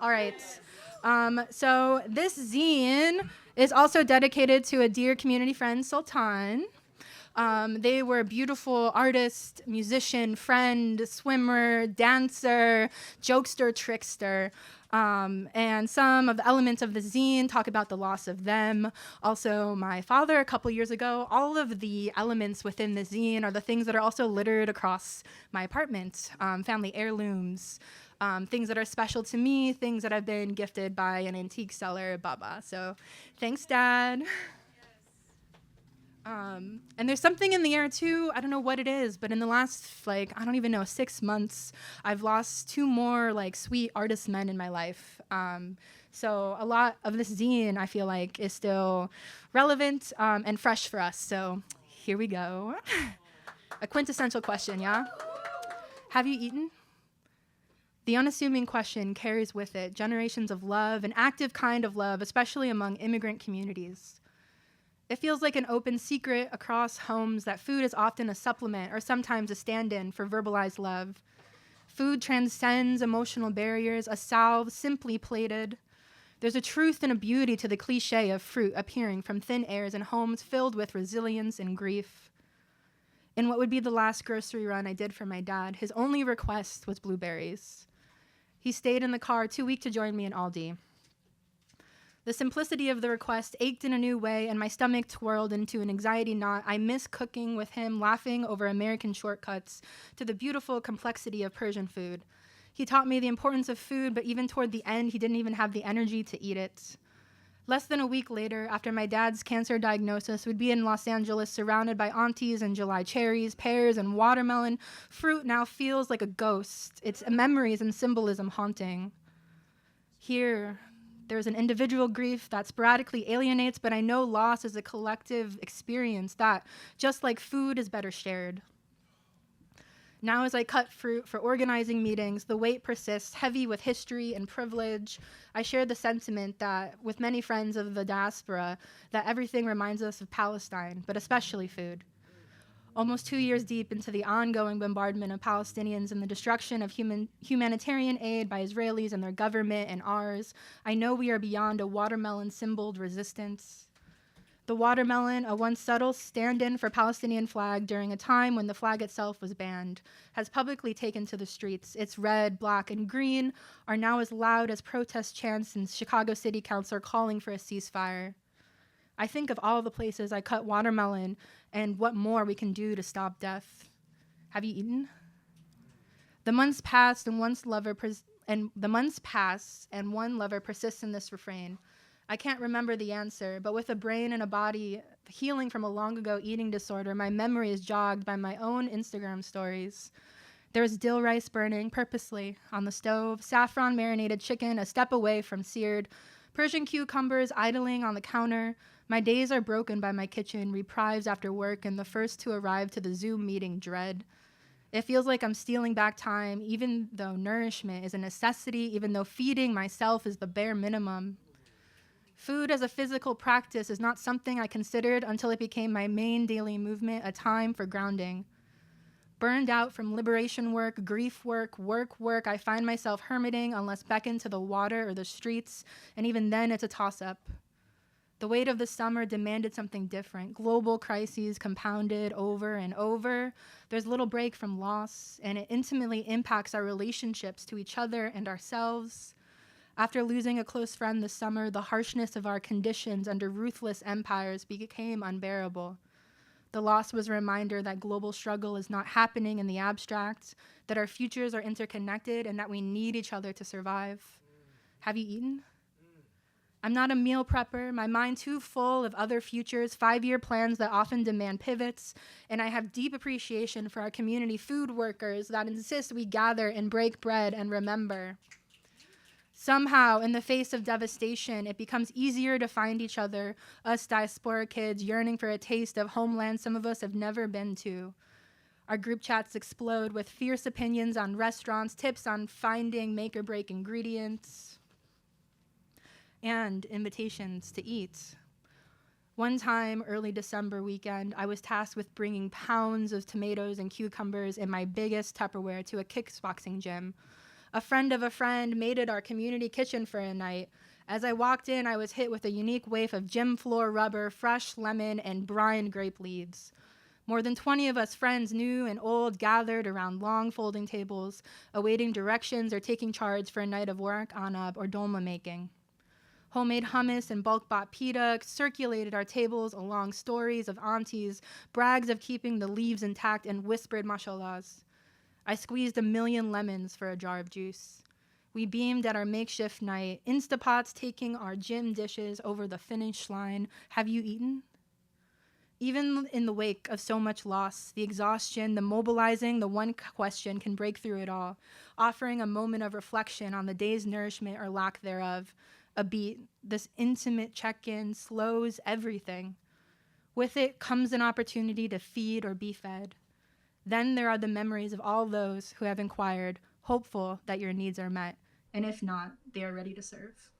All right. So this zine is also dedicated to a dear community friend, Sultan. They were a beautiful artist, musician, friend, swimmer, dancer, jokester, trickster. And some of the elements of the zine talk about the loss of them. Also, my father, a couple years ago. All of the elements within the zine are the things that are also littered across my apartment. Family heirlooms, things that are special to me, things that I've been gifted by an antique seller, Baba. So thanks, Dad. And there's something in the air too. I don't know what it is, but in the last, like, I don't even know, 6 months, I've lost two more like sweet artist men in my life. So a lot of this zine, I feel like, is still relevant and fresh for us. So here we go. A quintessential question, yeah? Have you eaten? The unassuming question carries with it generations of love, an active kind of love, especially among immigrant communities. It feels like an open secret across homes that food is often a supplement or sometimes a stand-in for verbalized love. Food transcends emotional barriers, a salve simply plated. There's a truth and a beauty to the cliche of fruit appearing from thin airs in homes filled with resilience and grief. In what would be the last grocery run I did for my dad, his only request was blueberries. He stayed in the car too weak to join me in Aldi. The simplicity of the request ached in a new way, and my stomach twirled into an anxiety knot. I miss cooking with him, laughing over American shortcuts to the beautiful complexity of Persian food. He taught me the importance of food, but even toward the end, he didn't even have the energy to eat it. Less than a week later, after my dad's cancer diagnosis, we'd be in Los Angeles surrounded by aunties and July cherries, pears, and watermelon. Fruit now feels like a ghost, its memories and symbolism haunting. Here, there's an individual grief that sporadically alienates, but I know loss is a collective experience that, just like food, is better shared. Now as I cut fruit for organizing meetings, the weight persists, heavy with history and privilege. I share the sentiment that, with many friends of the diaspora, that everything reminds us of Palestine, but especially food. Almost 2 years deep into the ongoing bombardment of Palestinians and the destruction of humanitarian aid by Israelis and their government and ours, I know we are beyond a watermelon-symboled resistance. The watermelon, a once subtle stand-in for Palestinian flag during a time when the flag itself was banned, has publicly taken to the streets. Its red, black, and green are now as loud as protest chants in Chicago City Council calling for a ceasefire. I think of all the places I cut watermelon and what more we can do to stop death. Have you eaten? The months passed and one lover persists in this refrain. I can't remember the answer, but with a brain and a body healing from a long ago eating disorder, my memory is jogged by my own Instagram stories. There is dill rice burning purposely on the stove, saffron marinated chicken a step away from seared, Persian cucumbers idling on the counter. My days are broken by my kitchen, reprieved after work, and the first to arrive to the Zoom meeting dread. It feels like I'm stealing back time, even though nourishment is a necessity, even though feeding myself is the bare minimum. Food as a physical practice is not something I considered until it became my main daily movement, a time for grounding. Burned out from liberation work, grief work, I find myself hermiting unless beckoned to the water or the streets, and even then it's a toss-up. The weight of the summer demanded something different. Global crises compounded over and over. There's little break from loss, and it intimately impacts our relationships to each other and ourselves. After losing a close friend this summer, the harshness of our conditions under ruthless empires became unbearable. The loss was a reminder that global struggle is not happening in the abstract, that our futures are interconnected, and that we need each other to survive. Have you eaten? I'm not a meal prepper, my mind too full of other futures, 5-year plans that often demand pivots, and I have deep appreciation for our community food workers that insist we gather and break bread and remember. Somehow, in the face of devastation, it becomes easier to find each other, us diaspora kids yearning for a taste of homeland some of us have never been to. Our group chats explode with fierce opinions on restaurants, tips on finding make or break ingredients, and invitations to eat. One time, early December weekend, I was tasked with bringing pounds of tomatoes and cucumbers in my biggest Tupperware to a kickboxing gym. A friend of a friend made it our community kitchen for a night. As I walked in, I was hit with a unique wave of gym floor rubber, fresh lemon, and brine grape leaves. More than 20 of us friends, new and old, gathered around long folding tables, awaiting directions or taking charge for a night of work, anab, or dolma making. Homemade hummus and bulk bought pita circulated our tables along stories of aunties, brags of keeping the leaves intact, and whispered mashallahs. I squeezed 1,000,000 lemons for a jar of juice. We beamed at our makeshift night, Instapots taking our gym dishes over the finish line. Have you eaten? Even in the wake of so much loss, the exhaustion, the mobilizing, the one question can break through it all, offering a moment of reflection on the day's nourishment or lack thereof. A beat, this intimate check-in, slows everything. With it comes an opportunity to feed or be fed. Then there are the memories of all those who have inquired, hopeful that your needs are met, and if not, they are ready to serve.